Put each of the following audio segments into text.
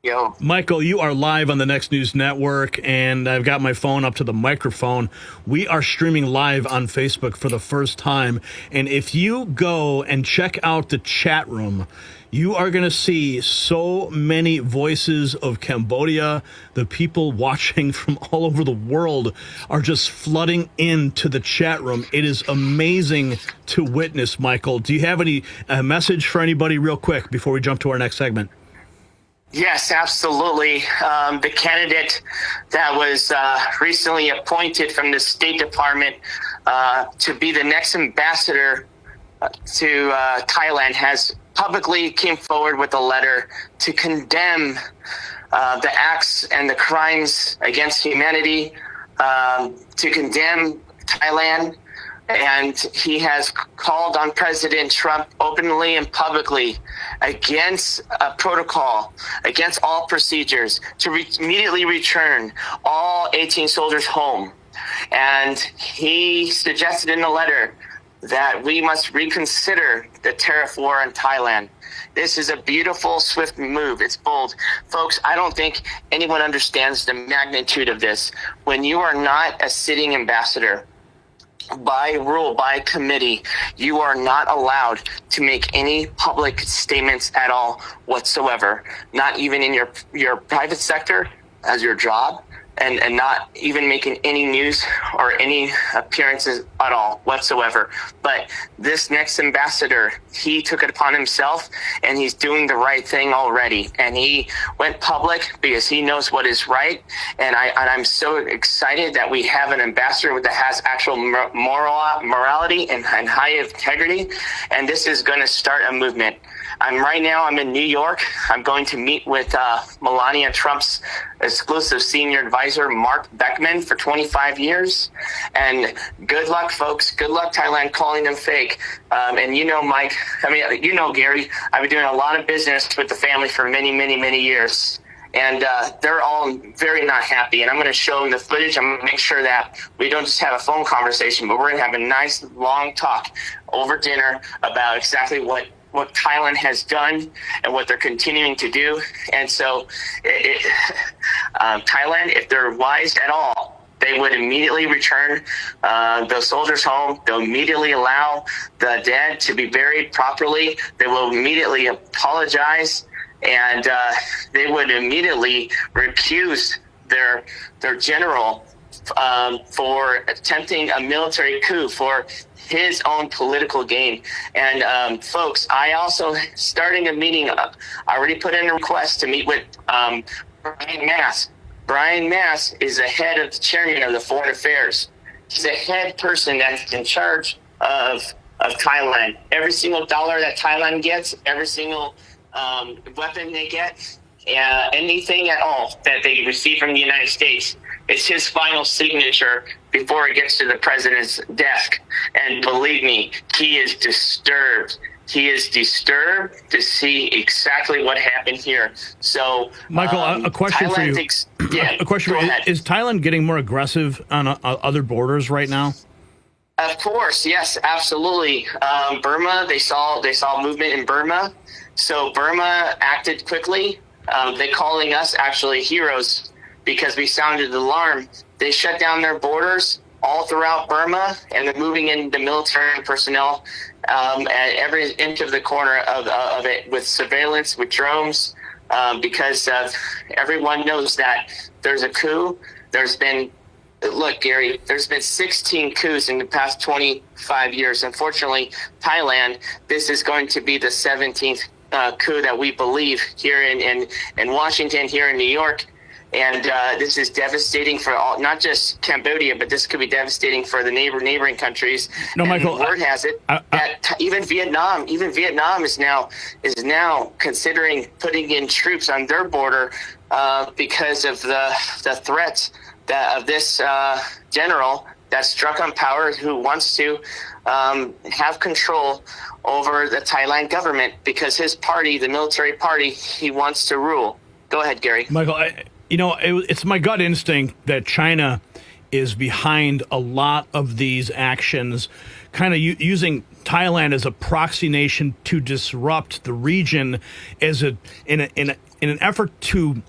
Yo. Michael, you are live on the Next News Network, and I've got my phone up to the microphone. We are streaming live on Facebook for the first time, and if you go and check out the chat room, you are going to see so many voices of Cambodia. The people watching from all over the world are just flooding into the chat room. It is amazing to witness, Michael. Do you have any message for anybody real quick before we jump to our next segment? Yes, absolutely. The candidate that was recently appointed from the State Department to be the next ambassador to Thailand has publicly came forward with a letter to condemn the acts and the crimes against humanity, to condemn Thailand. And he has called on President Trump openly and publicly against a protocol, against all procedures, to immediately return all 18 soldiers home. And he suggested in the letter that we must reconsider the tariff war on Thailand. This is a beautiful, swift move. It's bold. Folks, I don't think anyone understands the magnitude of this. When you are not a sitting ambassador, by rule, by committee, you are not allowed to make any public statements at all whatsoever, not even in your private sector as your job, and not even making any news or any appearances at all whatsoever. But this next ambassador, he took it upon himself, and he's doing the right thing already. And he went public because he knows what is right. And I'm so excited that we have an ambassador that has actual morality and high integrity. And this is going to start a movement. Right now I'm in New York. I'm going to meet with Melania Trump's exclusive senior advisor, Mark Beckman, for 25 years. And good luck, folks. Good luck, Thailand, calling them fake. And you know, Mike, Gary, I've been doing a lot of business with the family for many, many, many years. And they're all very not happy. And I'm going to show them the footage. I'm going to make sure that we don't just have a phone conversation, but we're going to have a nice long talk over dinner about exactly what Thailand has done and what they're continuing to do. And so Thailand, if they're wise at all, they would immediately return the soldiers home. They'll immediately allow the dead to be buried properly. They will immediately apologize, and they would immediately recuse their general for attempting a military coup for his own political gain. And folks, I also starting a meeting. I already put in a request to meet with Brian Mass. Brian Mass is the head of the chairman of the Foreign Affairs. He's the head person that's in charge of Thailand. Every single dollar that Thailand gets, every single weapon they get, anything at all that they receive from the United States, it's his final signature before it gets to the president's desk. And believe me, he is disturbed. He is disturbed to see exactly what happened here. So, Michael, a question Thailand for you. thinks, yeah, a question for you. Is Thailand getting more aggressive on other borders right now? Of course, yes, absolutely. Burma, they saw movement in Burma. So Burma acted quickly. They're calling us actually heroes because we sounded the alarm. They shut down their borders all throughout Burma, and they're moving in the military personnel at every inch of the corner of it with surveillance, with drones, because everyone knows that there's a coup. Look, Gary, there's been 16 coups in the past 25 years. Unfortunately, Thailand, this is going to be the 17th coup that we believe here in Washington, here in New York. And this is devastating for not just Cambodia, but this could be devastating for the neighboring countries. No, Michael. And word has it that even Vietnam is now considering putting in troops on their border because of the threats of this general that struck on power, who wants to have control over the Thailand government because his party, the military party, he wants to rule. Go ahead, Gary. Michael, it's my gut instinct that China is behind a lot of these actions, kind of using Thailand as a proxy nation to disrupt the region as in in an effort to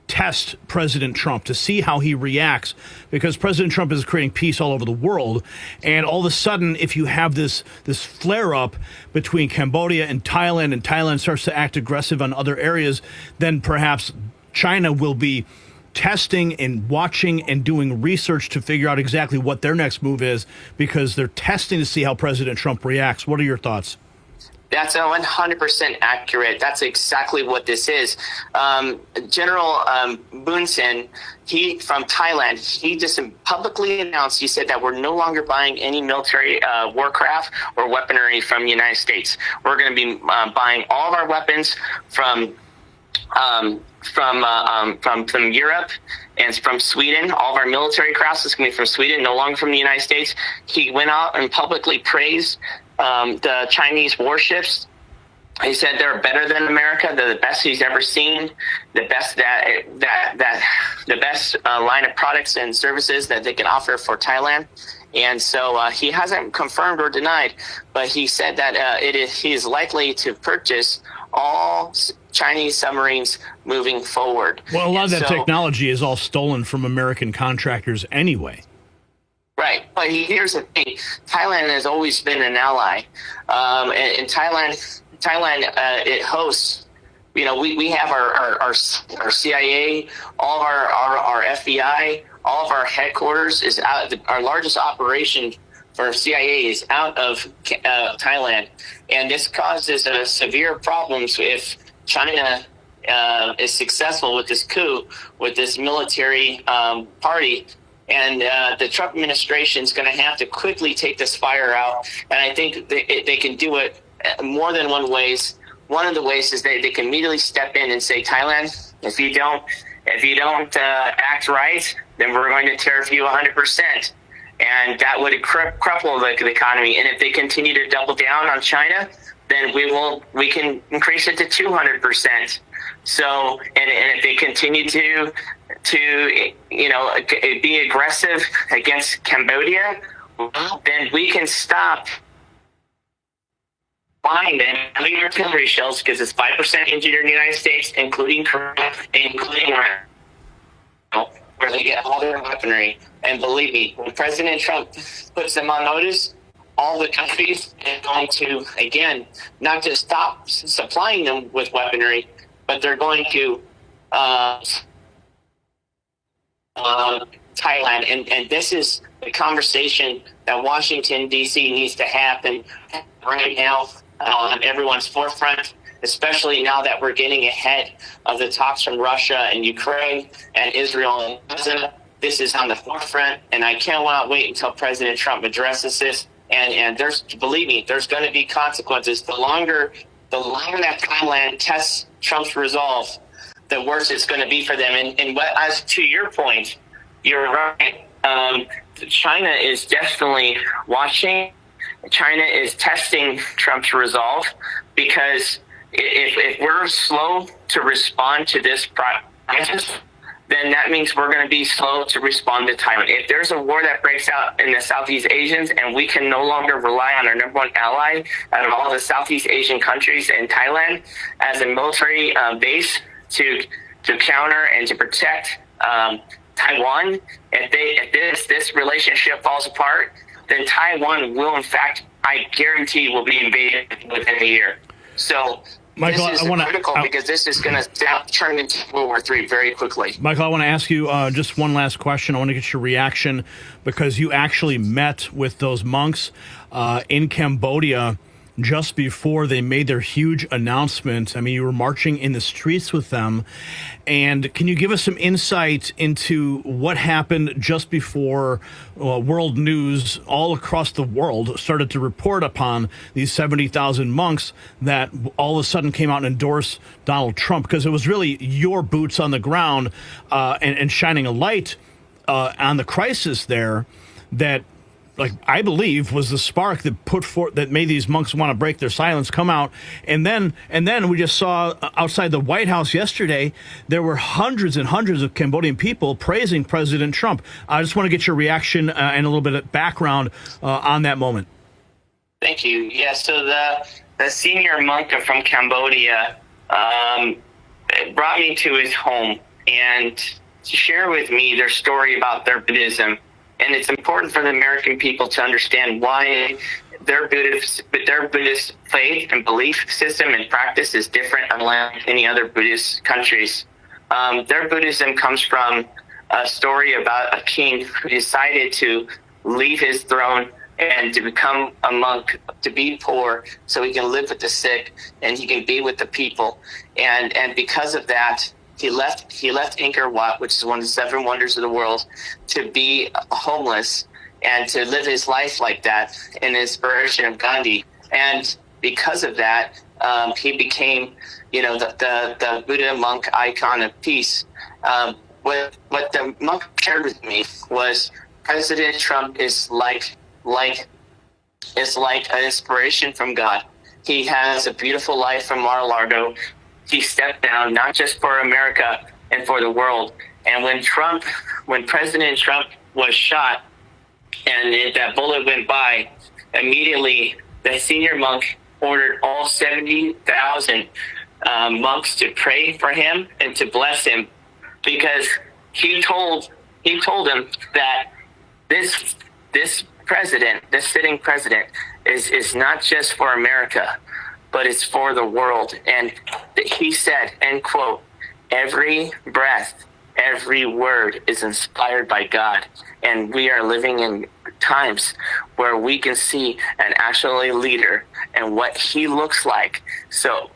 test President Trump to see how he reacts, because President Trump is creating peace all over the world. And all of a sudden, if you have this flare up between Cambodia and Thailand starts to act aggressive on other areas, then perhaps China will be testing and watching and doing research to figure out exactly what their next move is, because they're testing to see how President Trump reacts. What are your thoughts? That's 100% accurate. That's exactly what this is. General Bunsen, he from Thailand, he just publicly announced, he said that we're no longer buying any military warcraft or weaponry from the United States. We're going to be buying all of our weapons from Europe and from Sweden. All of our military crafts is going to be from Sweden, no longer from the United States. He went out and publicly praised the Chinese warships. He said they're better than America. They're the best he's ever seen. The best line of products and services that they can offer for Thailand. And so he hasn't confirmed or denied, but he said that he is likely to purchase all Chinese submarines moving forward. Well, a lot of that technology is all stolen from American contractors anyway. Right, but here's the thing: Thailand has always been an ally, and Thailand, it hosts. You know, we have our CIA, all of our FBI, all of our headquarters is out. Our largest operation for CIA is out of Thailand, and this causes severe problems if China is successful with this coup, with this military party. And the Trump administration is going to have to quickly take this fire out. And I think they can do it more than one ways. One of the ways is they can immediately step in and say, Thailand, if you don't act right, then we're going to tariff you 100%. And that would cripple the economy. And if they continue to double down on China, then we can increase it to 200%. So, and if they continue to be aggressive against Cambodia, then we can stop buying them artillery shells, because it's 5% engineered in the United States, including Korea, including where they get all their weaponry. And believe me, when President Trump puts them on notice, all the countries are going to, again, not just stop supplying them with weaponry, but they're going to Thailand. And this is the conversation that Washington, D.C. needs to happen right now on everyone's forefront, especially now that we're getting ahead of the talks from Russia and Ukraine and Israel and Gaza. This is on the forefront, and I cannot wait until President Trump addresses this. And believe me, there's going to be consequences. The longer that Thailand tests Trump's resolve, the worse it's going to be for them. And as to your point, you're right. China is definitely watching. China is testing Trump's resolve, because if we're slow to respond to this crisis, then that means we're going to be slow to respond to Taiwan. If there's a war that breaks out in the Southeast Asians and we can no longer rely on our number one ally out of all the Southeast Asian countries and Thailand as a military base to counter and to protect Taiwan, if this relationship falls apart, then Taiwan will, in fact, I guarantee, will be invaded within a year. So Michael, this is critical, because this is going to turn into World War III very quickly. Michael, I want to ask you just one last question. I want to get your reaction, because you actually met with those monks in Cambodia just before they made their huge announcement. I mean, you were marching in the streets with them. And can you give us some insight into what happened just before world news all across the world started to report upon these 70,000 monks that all of a sudden came out and endorsed Donald Trump? Because it was really your boots on the ground and shining a light on the crisis there that, like, I believe was the spark that made these monks want to break their silence, come out. And then we just saw outside the White House yesterday, there were hundreds and hundreds of Cambodian people praising President Trump. I just want to get your reaction and a little bit of background on that moment. Thank you. Yeah, so the senior monk from Cambodia, brought me to his home and to share with me their story about their Buddhism. And it's important for the American people to understand why their Buddhist faith and belief system and practice is different unlike any other Buddhist countries. Their Buddhism comes from a story about a king who decided to leave his throne and to become a monk, to be poor, so he can live with the sick and he can be with the people. And because of that, he left Angkor Wat, which is one of the 7 wonders of the world, to be homeless and to live his life like that in inspiration of Gandhi. And because of that, he became, the Buddha monk icon of peace. What the monk shared with me was President Trump is like an inspiration from God. He has a beautiful life from Mar-a-Lago. He stepped down not just for America and for the world. And when President Trump was shot and that bullet went by, immediately the senior monk ordered all 70,000 monks to pray for him and to bless him, because he told him that this sitting president is not just for America, but it's for the world. And he said, end quote, every breath, every word is inspired by God. And we are living in times where we can see an actual leader and what he looks like. So,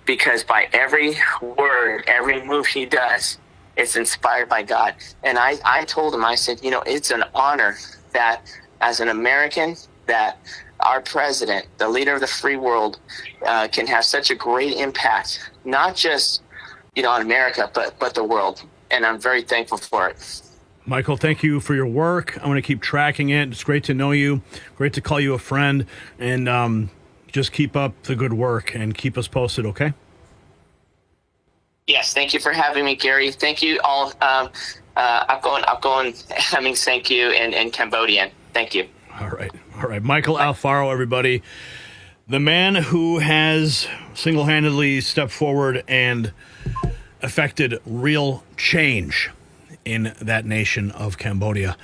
because by every word, every move he does, it's inspired by God. And I told him, I said, it's an honor that as an American, that our president, the leader of the free world, can have such a great impact, not just, on America, but the world. And I'm very thankful for it. Michael, thank you for your work. I'm going to keep tracking it. It's great to know you. Great to call you a friend. And just keep up the good work and keep us posted, okay? Yes, thank you for having me, Gary. Thank you all. I'm going, having thank you in Cambodian. Thank you. All right. Michael Alfaro, everybody. The man who has single-handedly stepped forward and affected real change in that nation of Cambodia.